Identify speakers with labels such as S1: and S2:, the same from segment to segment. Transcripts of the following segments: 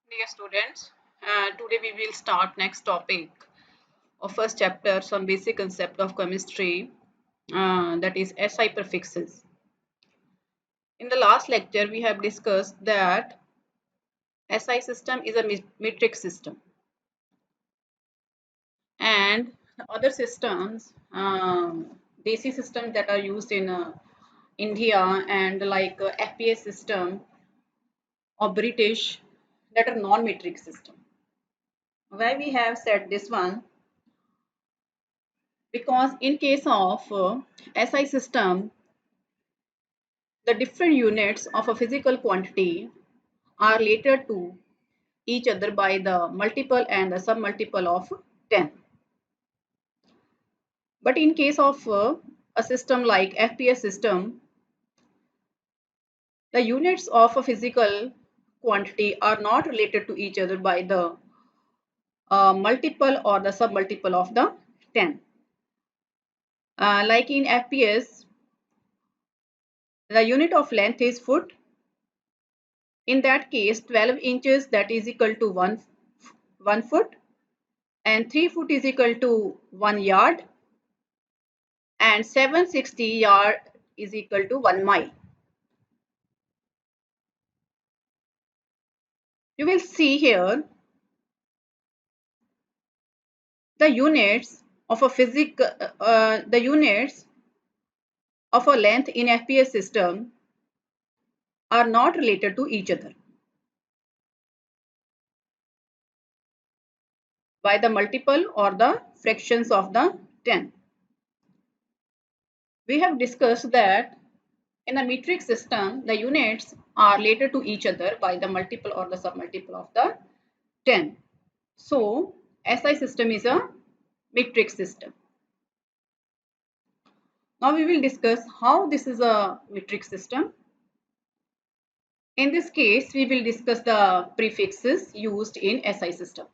S1: Dear students, today we will start next topic of first chapter, some basic concept of chemistry, that is SI prefixes. In the last lecture, we have discussed that SI system is a metric system, and the other systems, basic systems that are used in India and like FPA system or British, that are non-metric system. Why we have said this one? Because in case of SI system, the different units of a physical quantity are related to each other by the multiple and the submultiple of 10. But in case of a system like FPS system, the units of a physical quantity are not related to each other by the multiple or the submultiple of the 10. Like in FPS, the unit of length is foot. In that case, 12 inches, that is equal to 1 foot, and 3 foot is equal to 1 yard, and 760 yard is equal to 1 mile. You will see here the units of a the units of a length in FPS system are not related to each other by the multiple or the fractions of the 10. We have discussed that in a metric system, the units are related to each other by the multiple or the submultiple of the 10. So, SI system is a metric system. Now we will discuss how this is a metric system. In this case, we will discuss the prefixes used in SI system.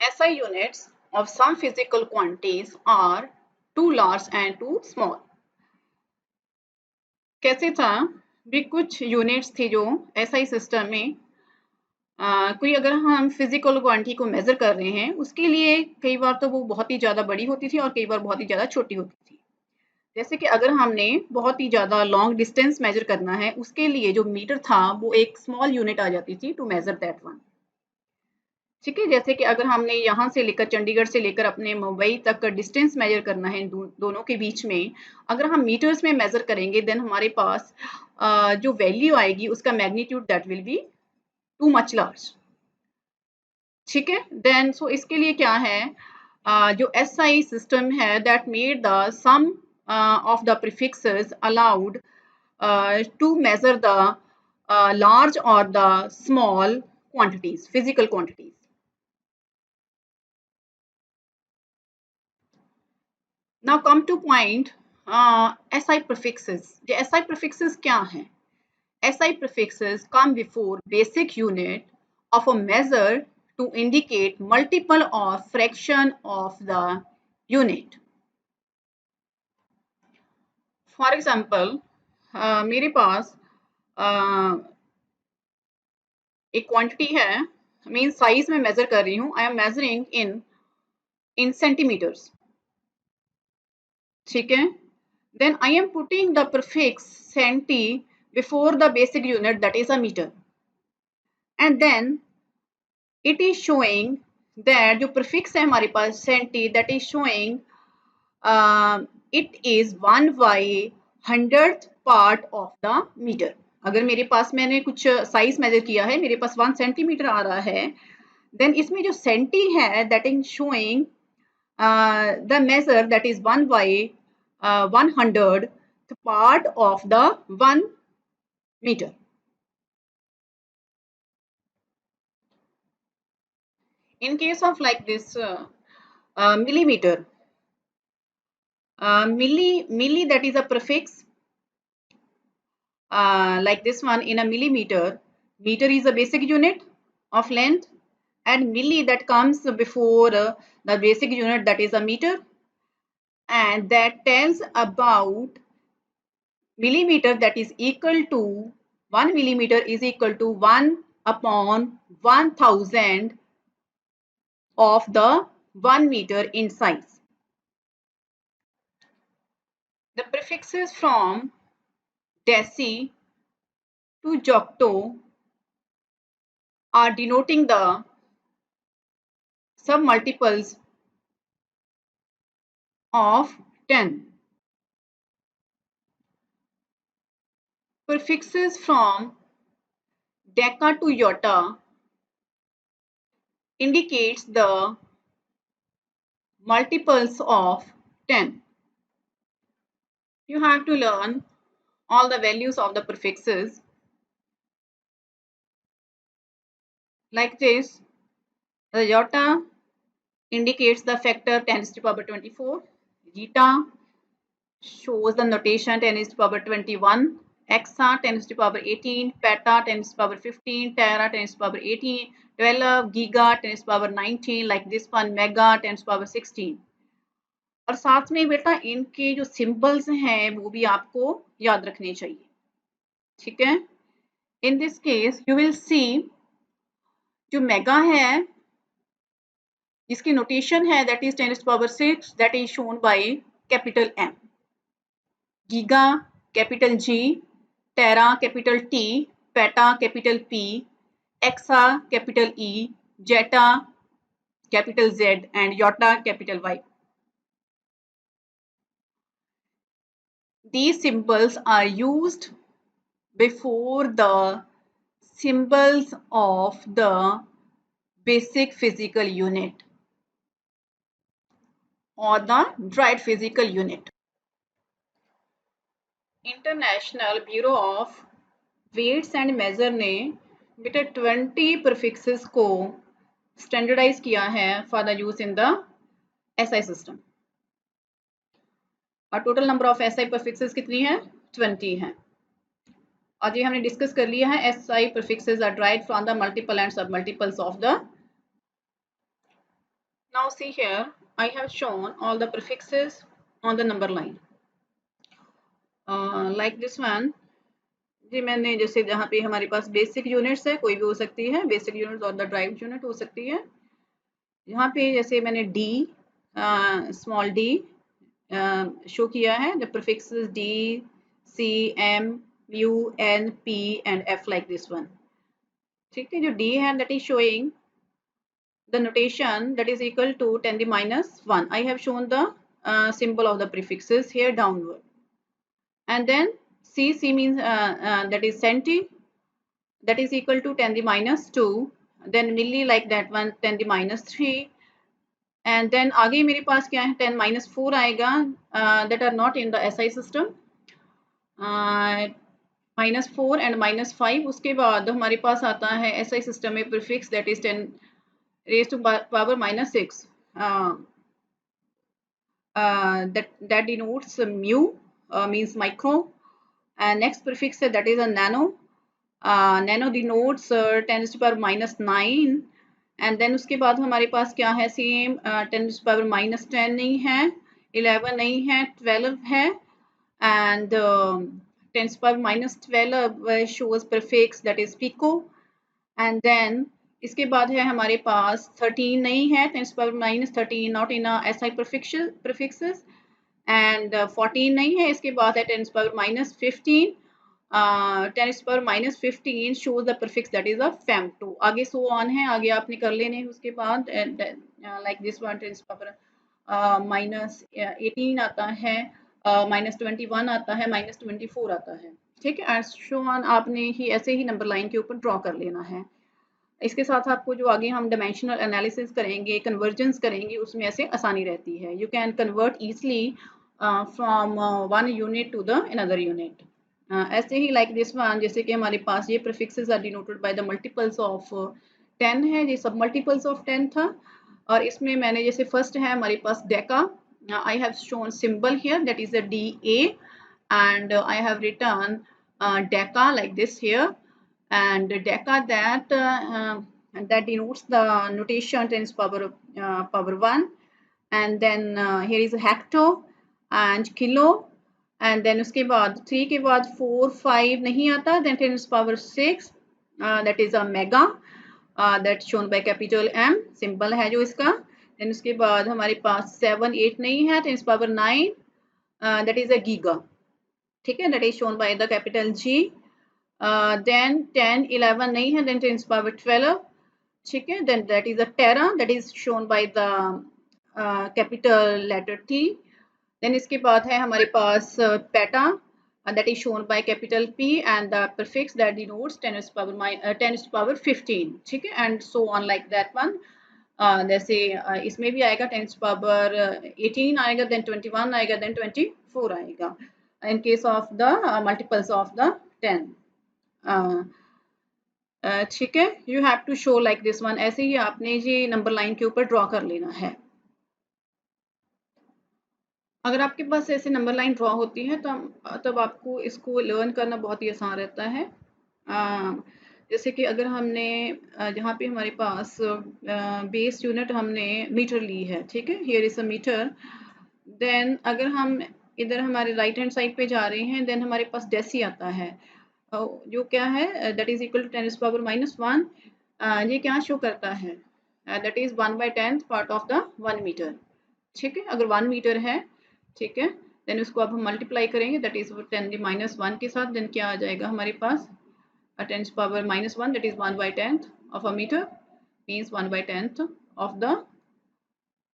S1: SI units of some physical quantities are too large and too small. कैसे था भी कुछ units थी जो SI system में कोई अगर हम फिजिकल क्वांटिटी को मेजर कर रहे हैं उसके लिए कई बार तो वो बहुत ही ज़्यादा बड़ी होती थी और कई बार बहुत ही ज़्यादा छोटी होती थी। जैसे कि अगर हमने बहुत ही ज़्यादा लॉन्ग डिस्टेंस मेजर करना है उसके लिए जो मीटर था वो एक स्मॉल यूनिट आ जाती थी टू मेजर दैट वन। ठीक है, जैसे कि अगर हमने यहाँ से लेकर चंडीगढ़ से लेकर अपने मुंबई तक का डिस्टेंस मेजर करना है दोनों के बीच में, अगर हम मीटर्स में मेजर करेंगे देन हमारे पास जो वैल्यू आएगी उसका magnitude that will be too much large. ठीक है, देन सो इसके लिए क्या है, जो SI सिस्टम है that made the some of the prefixes allowed to measure the large or the small quantities, physical quantities. Now come to point, SI prefixes. The SI prefixes क्या हैं? SI prefixes come before basic unit of a measure to indicate multiple or fraction of the unit. For example, मेरे पास एक quantity है, mean size में major कर रही हूँ, I am measuring in centimetres. ठीक है, then I am putting the prefix centi before the basic unit that is a meter, and then it is showing that जो prefix है हमारे पास centi that is showing it is 1/100th part of the meter. अगर मेरे पास मैंने कुछ size major किया है, मेरे पास 1 सेंटीमीटर आ रहा है, देन इसमें जो सेंटी है that is showing the measure that is 1/100th part of the 1 meter. In case of like this millimeter, milli that is a prefix, like this one in a millimeter. Meter is a basic unit of length, and milli that comes before the basic unit that is a meter. and that tells about millimeter, that is equal to 1 millimeter is equal to 1 upon 1000 of the 1 meter in size. The prefixes from deci to jocto are denoting the submultiples of 10. Prefixes from deca to iota indicates the multiples of 10. You have to learn all the values of the prefixes like this. The iota indicates the factor 10 to the power 24. Zeta shows the notation 10 to the power 21. Hexa 10 to the power 18. Peta 10 to the power 15. Tera 10 to the power 18. 12. Giga 10 to the power 19. Like this one. Mega 10 to the power 16. और साथ में बेटा इनके जो symbols हैं वो भी आपको याद रखने चाहिए. ठीक है. In this case you will see जो मेगा है जिसकी नोटेशन है that is 10 to the power 6, that is shown by capital M. Giga capital G, tera capital T, peta capital P, exa capital E, zeta capital Z and yotta capital Y. These symbols are used before the symbols of the basic physical unit or the derived physical unit. International bureau of weights and measure ने बेटा 20 prefixes को standardise किया है for the use in the SI system. और total number of SI prefixes कितनी है? 20 है. और ये हमने डिस्कस कर लिया है. SI prefixes are derived from the multiple and sub multiples of the. Now see here I have shown all the prefixes on the number line like this one. जी मैंने जैसे जहाँ पे हमारे पास बेसिक यूनिट्स है कोई भी हो सकती है, बेसिक यूनिट्स और द ड्राइव यूनिट हो सकती है. यहाँ पे जैसे मैंने डी स्मॉल डी शो किया है. The prefixes D C M U N P and F like this one. ठीक है. जो डी है that is showing the notation that is equal to 10 to the minus 1. I have shown the symbol of the prefixes here downward. And then C means that is centi, that is equal to 10 to the minus 2. Then milli like that one 10 to the minus 3. And then आगे मेरे पास क्या है 10 minus 4 आएगा that are not in the SI system. minus 4 and minus 5. उसके बाद हमारे पास आता है SI system में prefix that is 10 raised to power minus 6. That denotes mu, means micro. And next prefix that is a nano. Nano denotes 10 to the power minus 9. And then उसके बाद हमारे पास क्या है same 10 to the power minus 10 नहीं है, 11 नहीं है, 12 है. And 10 to the power minus 12 shows prefix that is pico. And then इसके बाद है हमारे पास 13 नहीं है, 10 to the power minus 13 not in a SI prefixes. And 14 नहीं है. इसके बाद है 10 to the power minus 15. 10 to the power minus 15 shows the prefix that is a femto. आगे so on है, आगे आपने कर लेने उसके बाद like this one 10 to the power minus 18 आता है, minus 21 आता है, minus 24 आता है. ठीक है. so on आपने ही ऐसे ही नंबर लाइन के ऊपर ड्रॉ कर लेना है. इसके साथ आपको जो आगे हम डायमेंशनल एनालिसिस करेंगे, कन्वर्जेंस करेंगे, उसमें ऐसे आसानी रहती है. You can convert easily from one unit to the another unit. ऐसे ही लाइक दिस वन जैसे कि हमारे पास ये prefixes are denoted by the multiples of 10 है, ये सब मल्टीपल्स ऑफ 10 था. और इसमें मैंने जैसे फर्स्ट है हमारे पास deca. I have shown symbol here that is a DA and I have written deca like this here. And deca that denotes the notation 10 to the power 1. And then here is a hecto. And kilo, and then उसके बाद 3 के बाद 4 5 नहीं आता, then 10 power 6 that is a mega, that shown by capital M, simple है जो इसका। Then उसके बाद हमारे पास 7 8 नहीं है, 10 पावर 9 दैट इज अ गीगा, ठीक है, that is shown by the capital G. Then 10 11 नहीं है, देन 10 पावर 12, ठीक है, then that is a tera, that is shown by the capital letter T. देन इसके बाद है हमारे पास peta, that is shown by capital P, and the prefix that denotes 10 to the power 15, ठीक है, and so on like that one। जैसे इसमें भी आएगा 10 to the power 18 आएगा, then 21 आएगा, then 24 आएगा in case of the multiples of the 10। ठीक है, you have to show like this one, ऐसे ही आपने ये नंबर लाइन के ऊपर ड्रॉ कर लेना है। अगर आपके पास ऐसे नंबर लाइन ड्रॉ होती है तो तब आपको इसको लर्न करना बहुत ही आसान रहता है। जैसे कि अगर हमने जहाँ पे हमारे पास बेस यूनिट हमने मीटर ली है, ठीक है, here is a metre, then अगर हम इधर हमारे राइट हैंड साइड पे जा रहे हैं, देन हमारे पास डेसी आता है, जो क्या है, that is equal to 10 power -1। ये क्या शो करता है, that is 1/10 part of the 1 metre, ठीक है, अगर 1 मीटर है, ठीक है, देन उसको अब हम मल्टीप्लाई करेंगे, दैट इज 10⁻1 के साथ, देन क्या आ जाएगा हमारे पास 10 power -1, that is 1/10 of a metre, means 1/10 of the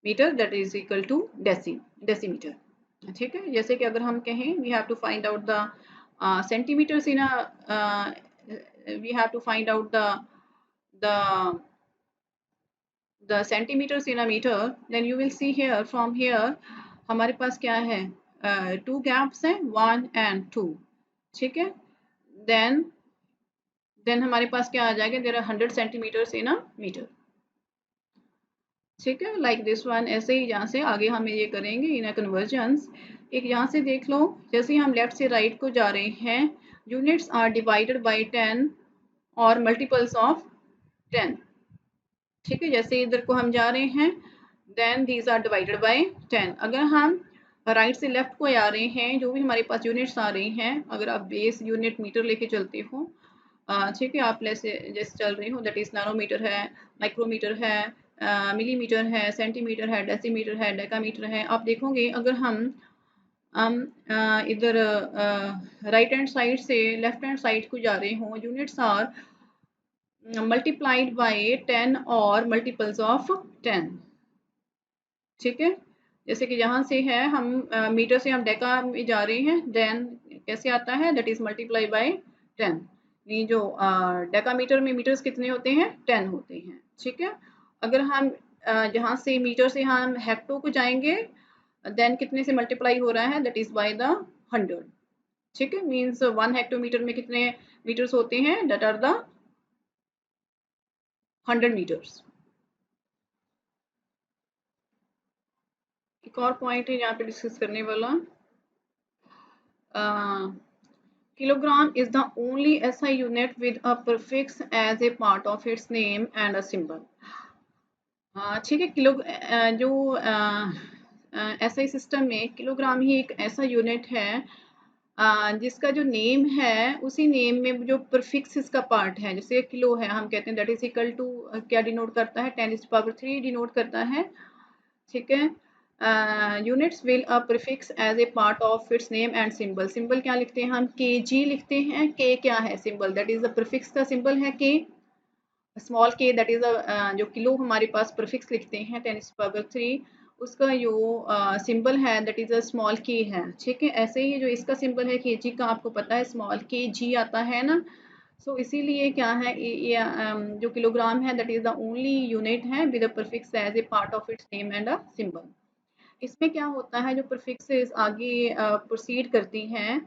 S1: metre, that is equal to decimetre, ठीक है। जैसे कि अगर हम कहें we have to find out the centimetres in we have to find out the the centimeters in a meter, then you will see here from here हमारे पास क्या है, टू गैप्स हैं, 1 and 2, ठीक है, देन हमारे पास क्या आ जाएगा, there are 100 centimetres in a metre, ठीक है, लाइक दिस वन। ऐसे ही यहाँ से आगे हम ये करेंगे इन अ कन्वर्जेंस। एक यहाँ से देख लो, जैसे ही हम लेफ्ट से राइट को जा रहे हैं, यूनिट्स आर डिवाइडेड बाई 10 और मल्टीपल्स ऑफ 10, ठीक है, जैसे इधर को हम जा रहे हैं, then these are divided by 10। अगर हम राइट से लेफ्ट को आ रहे हैं, जो भी हमारे पास यूनिट्स आ रही हैं, अगर आप बेस यूनिट मीटर लेके चलते हो, ठीक है, आप जैसे चल रहे हो, दैट इज नैनोमीटर है, माइक्रोमीटर है, मिलीमीटर है, सेंटीमीटर है, डेसीमीटर है, डेकामीटर है, आप देखोगे अगर हम इधर राइट हैंड साइड से लेफ्ट हैंड साइड को जा रहे हों, यूनिट्स आर मल्टीप्लाइड बाय 10 और मल्टीपल्स ऑफ 10, ठीक है, जैसे कि यहाँ से है हम मीटर से हम डेका में जा रहे हैं, देन कैसे आता है, दैट इज मल्टीप्लाई बाय 10। ये जो डेका मीटर में मीटर्स कितने होते हैं, 10 होते हैं, ठीक है। अगर हम जहाँ से मीटर से हम हेक्टो को जाएंगे, देन कितने से मल्टीप्लाई हो रहा है, दैट इज बाय द 100, ठीक है, मीन्स 1 हेक्टोमीटर में कितने मीटर्स होते हैं, दैट आर द 100 मीटर्स। एक और पॉइंट है यहाँ पे डिस्कस करने वाला, kilogram is the only SI unit with a prefix as a part of its name and a symbol। ठीक है, जो SI सिस्टम में किलोग्राम ही एक ऐसा यूनिट है जिसका जो नेम है, उसी नेम में जो प्रीफिक्स इसका पार्ट है, जैसे किलो है, हम कहते हैं दैट इज इक्वल टू क्या डिनोट करता है, 10⁻³ डिनोट करता है, ठीक है। Units will a prefix as a part of its name and symbol. Symbol क्या लिखते हैं हम, के जी लिखते हैं, के क्या है, symbol, that is the prefix का सिंबल है के, स्मॉल के, दैट इज जो किलो हमारे पास प्रीफिक्स लिखते हैं 10⁻³ उसका जो सिंबल है दैट इज अ स्मॉल के है, ठीक है। ऐसे ही जो इसका सिंबल है के जी का, आपको पता है स्मॉल के जी आता है ना, सो इसीलिए क्या है, ये जो किलोग्राम है that is the only unit है with a prefix as a part of its name and a symbol. इसमें क्या होता है, जो प्रीफिक्सेस आगे प्रोसीड करती हैं,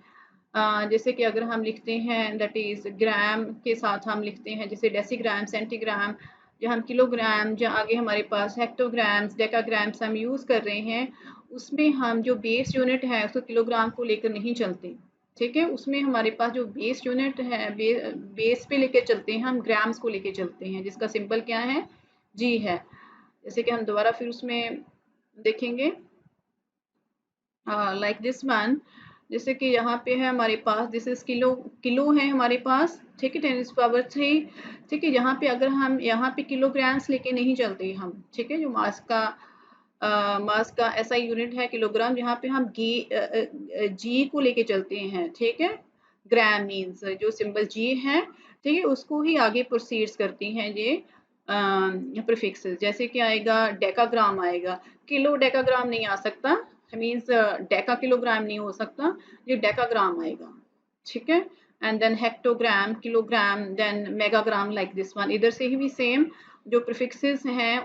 S1: जैसे कि अगर हम लिखते हैं दैट इज ग्राम के साथ हम लिखते हैं, जैसे डेसीग्राम, सेंटीग्राम, जो हम किलोग्राम, जो आगे हमारे पास हेक्टोग्राम्स, डेकाग्राम्स हम यूज़ कर रहे हैं, उसमें हम जो बेस यूनिट है उसको किलोग्राम को लेकर नहीं चलते, ठीक है, उसमें हमारे पास जो बेस यूनिट है, बेस पे लेके चलते हैं, हम ग्राम्स को लेके चलते हैं, जिसका सिंबल क्या है, जी है। जैसे कि हम दोबारा फिर उसमें देखेंगे, लाइक दिस वन, जैसे कि यहाँ पे है हमारे पास, दिस इज किलो, किलो है हमारे पास, ठीक है, 10⁻3। ठीक है, यहाँ पे अगर हम यहाँ पे किलोग्राम्स लेके नहीं चलते हम, ठीक है, जो मास का एसआई यूनिट है किलोग्राम, यहाँ पे हम जी को लेके चलते हैं, ठीक है। ग्राम मीन्स जो सिंबल जी है, ठीक है, उसको ही आगे प्रोसीड्स करती हैं ये प्रीफिक्सेस। जैसे कि आएगा डेकाग्राम आएगा, किलो डेकाग्राम नहीं आ सकता, मीन्स डेका किलोग्राम नहीं हो सकता, ये डेकाग्राम आएगा, ठीक है। And then hectogram, kilogram, then megagram, like this one. इधर से ही भी सेम जो प्रीफिक्सेस हैं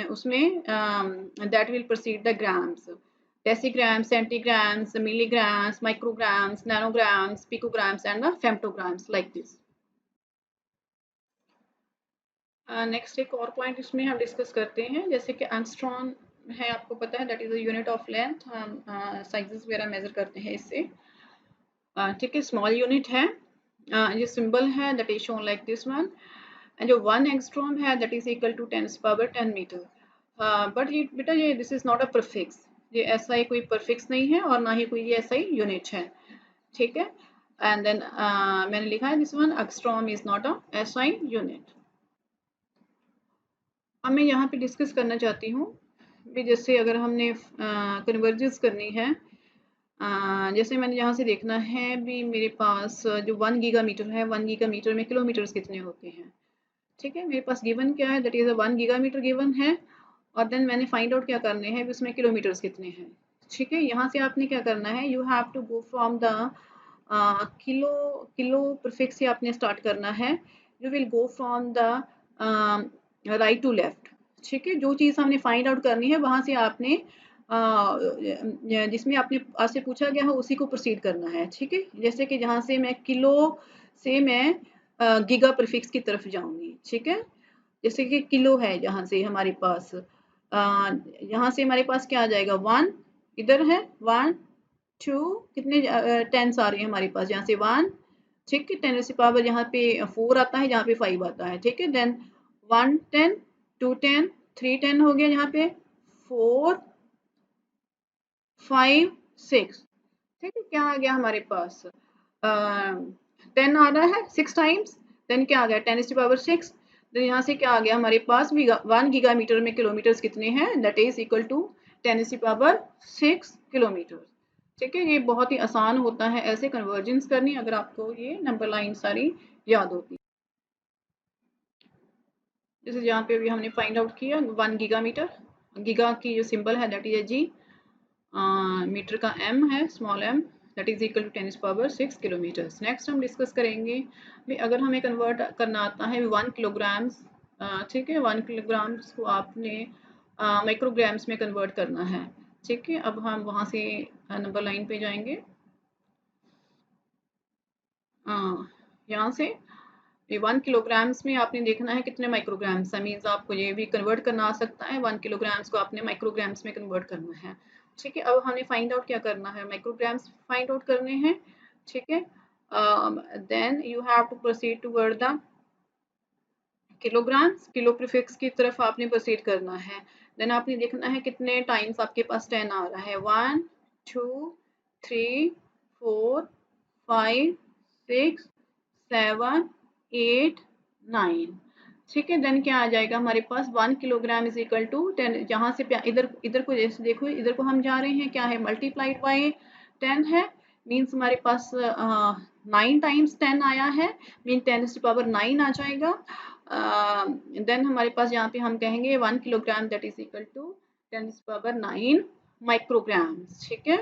S1: उसमें that will proceed the grams, decigrams, centigrams, milligrams, micrograms, nanograms, picograms and the femtograms, like this. Next एक और पॉइंट इसमें हम डिस्कस करते हैं, जैसे कि एंगस्ट्रॉम है, आपको पता है that is a unit of length, हम साइजेस वगैरह मेजर करते हैं इससे, ठीक है, स्मॉल यूनिट है। ये सिंबल है that is shown like this one, and जो 1 एंगस्ट्रॉम है that is equal to 10⁻10 metre. But ये बेटा, ये this is not a prefix, ये ऐसा ही कोई प्रीफिक्स नहीं है और ना ही कोई ये ऐसा ही यूनिट है, ठीक है। एंड देन मैंने लिखा है this one, angstrom is not a SI unit. अब मैं यहाँ पे डिस्कस करना चाहती हूँ भी, जैसे अगर हमने कन्वर्जेंस करनी है, जैसे मैंने यहाँ से देखना है भी, मेरे पास जो 1 गीगामीटर है, 1 गीगामीटर में किलोमीटर्स कितने होते हैं, ठीक है। मेरे पास गिवन क्या है, दैट इज 1 गीगामीटर गिवन है, और देन मैंने फाइंड आउट क्या करने हैं उसमें किलोमीटर्स कितने हैं, ठीक है। यहाँ से आपने क्या करना है, you have to go from the kilo, kilo prefix से आपने स्टार्ट करना है, you will go from the right to left, ठीक है। जो चीज़ हमने फाइंड आउट करनी है वहाँ से आपने जिसमें आपने आपसे पूछा गया हो उसी को प्रोसीड करना है, ठीक है। जैसे कि जहाँ से मैं किलो से मैं गीगा प्रीफिक्स की तरफ जाऊंगी, ठीक है। जैसे कि किलो है जहाँ से हमारे पास, यहाँ से हमारे पास क्या आ जाएगा, 1, इधर है 1 2, कितने टेंस आ रही है हमारे पास, यहाँ से 1, ठीक है, 10 से पावर यहाँ पे 4 आता है, यहाँ पे 5 आता है, ठीक है। देन 1 10, 2 10, 3 10 हो गया, यहाँ पे 4 5 6, ठीक है। क्या आ गया हमारे पास, 10 आ रहा है 6 टाइम्स, देन क्या आ गया 10⁻6, देन यहाँ से क्या आ गया हमारे पास, 1 गीगामीटर में किलोमीटर्स कितने हैं, that is equal to 10⁻6 kilometre, ठीक है। ये बहुत ही आसान होता है ऐसे कन्वर्जेंस करनी, अगर आपको ये नंबर लाइन सारी याद होती। जैसे यहाँ पे भी हमने फाइंड आउट किया 1 गीगामीटर, गीगा की जो सिंबल है दैट इज जी, मीटर का m है, small m, that is equal to 10⁻6 kilometres. Next हम डिस्कस करेंगे भी, अगर हमें कन्वर्ट करना आता है 1 किलोग्राम्स, ठीक है, 1 किलोग्राम्स को आपने माइक्रोग्राम्स में कन्वर्ट करना है, ठीक है। अब हम वहाँ से नंबर लाइन पे जाएंगे, यहाँ से 1 किलोग्राम्स में आपने देखना है कितने माइक्रोग्राम्स है, मीन्स आपको ये भी कन्वर्ट करना आ सकता है, 1 किलोग्राम्स को आपने माइक्रोग्राम्स में कन्वर्ट करना है, ठीक है। अब हमें फाइंड आउट क्या करना है, माइक्रोग्राम्स फाइंड आउट करने हैं, ठीक है। Then you have to proceed toward the kilograms, kilo prefix की तरफ आपने प्रोसीड करना है। देन आपने देखना है कितने टाइम्स आपके पास 10 आ रहा है, 1 2 3 4 5 6 7 8 9, ठीक है। देन क्या आ जाएगा हमारे पास, 1 किलोग्राम इज इक्वल टू 10, जहाँ से इधर इधर को जैसे देखो, इधर को हम जा रहे हैं, क्या है, मल्टीप्लाइड बाई 10 है, मीन्स हमारे पास 9 टाइम्स 10 आया है, मीन 10⁻9 आ जाएगा। देन हमारे पास यहाँ पे हम कहेंगे 1 kilogram that is equal to 10⁻9 micrograms, ठीक है।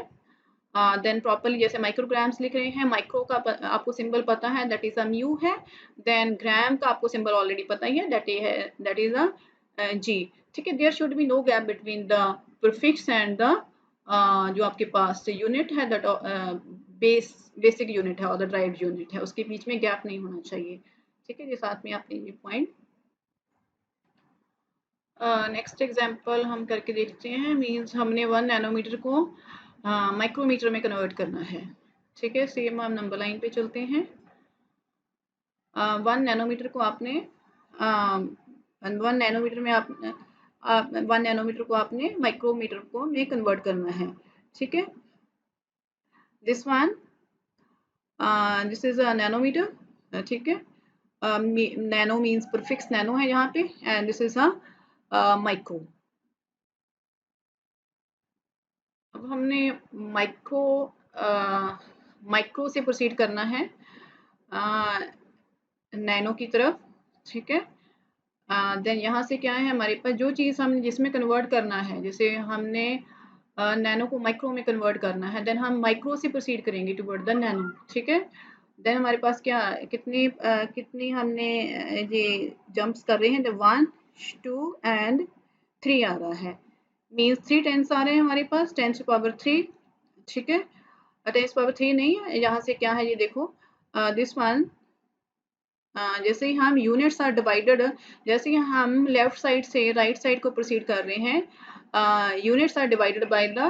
S1: देन प्रॉपरली जैसे माइक्रोग्राम्स लिख रहे हैं, माइक्रो का आपको सिंबल पता है दैट इज अ म्यू है, देन ग्राम का आपको सिंबल ऑलरेडी पता ही है, दैट इज अ जी, ठीक है। There should be no gap between the prefix and the जो आपके पास यूनिट है, दैट बेसिक यूनिट है और द ड्राइव्ड यूनिट है, उसके बीच में गैप नहीं होना चाहिए, ठीक है। ये साथ में आपने ये पॉइंट, नेक्स्ट एग्जांपल हम करके देखते हैं, मींस हमने 1 नैनोमीटर को माइक्रोमीटर में कन्वर्ट करना है, ठीक है। सेम हम नंबर लाइन पे चलते हैं, 1 नैनोमीटर को आपने 1 नैनोमीटर में आप 1 नैनोमीटर को आपने माइक्रोमीटर को में कन्वर्ट करना है, ठीक है। This one, this is a nanometre, ठीक है। नैनो मीन्स प्रीफिक्स नैनो है यहाँ पे, and this is a micro. अब हमने माइक्रो माइक्रो से प्रोसीड करना है नैनो की तरफ, ठीक है। देन यहाँ से क्या है हमारे पास, जो चीज़ हमने जिसमें कन्वर्ट करना है, जैसे हमने नैनो को माइक्रो में कन्वर्ट करना है, देन हम माइक्रो से प्रोसीड करेंगे टुवर्ड द नैनो, ठीक है। देन हमारे पास क्या कितनी हमने ये जंप्स कर रहे हैं, द 1 2 एंड 3 आ रहा है, मीन्स 3 टेंस आ रहे हैं हमारे पास, 10 टू पावर 3, ठीक है। 10 टू पावर 3 नहीं है, यहाँ से क्या है ये देखो, दिस वन, जैसे ही हम यूनिट्स आर डिवाइडेड, जैसे ही हम लेफ्ट साइड से राइट साइड को प्रोसीड कर रहे हैं, units are divided by the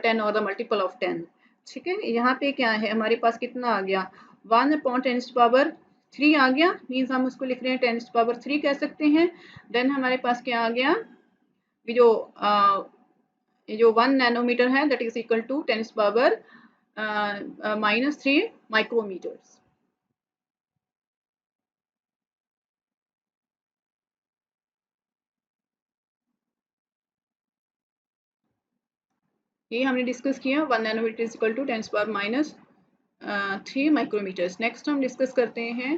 S1: 10 और द मल्टीपल ऑफ 10, ठीक है। यहाँ पे क्या है हमारे पास कितना आ गया, 1 अपॉन 10 पावर 3 आ गया, मीन्स हम उसको लिख रहे हैं 10 पावर 3 कह सकते हैं। देन हमारे पास क्या आ गया, ये जो 1 नैनोमीटर है that is equal to 10 power -3 micrometres. ये हमने डिस्कस किया, 1 nanometre is equal to 10 power -3 micrometres. Next हम डिस्कस करते हैं,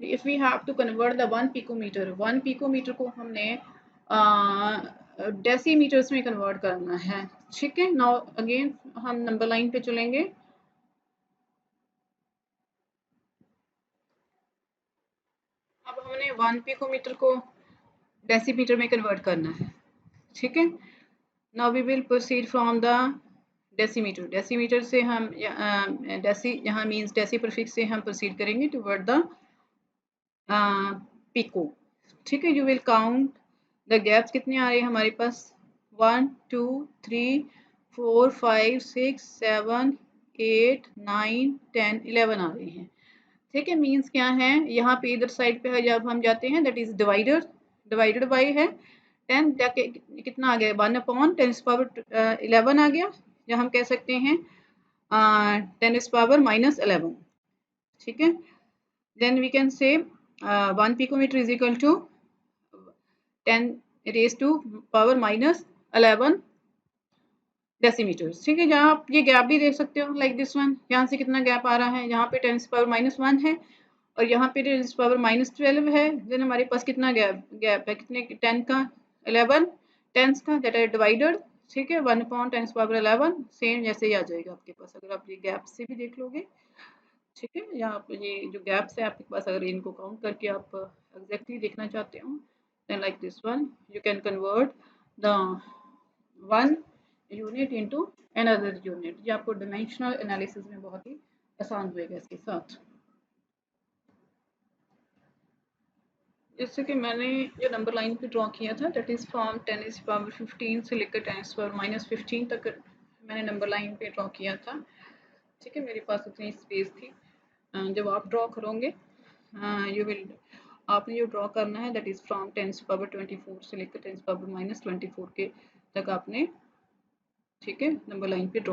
S1: if we have to convert the 1 picometre को हमने डेसीमीटर्स में कन्वर्ट करना है, ठीक है। नाउ अगेन हम नंबर लाइन पे चलेंगे। अब हमने 1 पिकोमीटर को डेसीमीटर में कन्वर्ट करना है, ठीक है। Now we will proceed from the decimetre, decimetre से हम डेसी यहाँ मीन्स डेसी प्रीफिक्स से हम प्रोसीड करेंगे टुवर्ड द पिको, ठीक है। You will count the gaps, कितने आ रहे हैं हमारे पास, 1 2 3 4 5 6 7 8 9 10 11 आ रहे हैं, ठीक है। मीन्स क्या है, यहाँ पे इधर साइड पे है जब हम जाते हैं that is divider, divided by है 10, जाके कितना आ गया, 1 अपॉन 10 पावर 11 आ गया, या हम कह सकते हैं 10 पावर -11, ठीक है। Then we can say 1 picometer is equal to 10 raised to power -11 डेसीमीटर्स, ठीक है। जहाँ आप ये गैप भी देख सकते हो, लाइक दिस वन, यहाँ से कितना गैप आ रहा है, यहाँ पे 10 पावर -1 है और यहाँ पे 10 पावर -12 है। देन हमारे पास कितना गैप गैप है, कितने 10 का 11 टेंस का, दैट आर डिवाइडेड, ठीक है। 1 अपॉन 10 पावर 11 सेम जैसे ही आ जाएगा आपके पास, अगर आप ये गैप से भी देख लोगे, ठीक है। या आप ये जो गैप्स है आपके पास, अगर इनको काउंट करके आप एग्जैक्टली देखना चाहते हो, then like this one you can convert the 1 unit into another unit. ये आपको डायमेंशनल एनालिसिस में बहुत ही आसान होएगा इसके साथ। जैसे कि मैंने जो नंबर लाइन पे ड्रॉ किया था, दैट इज फ्रॉम 10 पावर 15 से लेकर 10 पावर -15 तक मैंने नंबर लाइन पे ड्रॉ किया था, ठीक है। मेरे पास उतनी स्पेस थी। जब आप ड्रॉ करोगे, यू विल, आपने जो ड्रॉ करना है दैट इज फ्रॉम 10 पावर 24 से लेकर 10 पावर -24 के तक आपने, ठीक है, नंबर लाइन पे ड्रॉ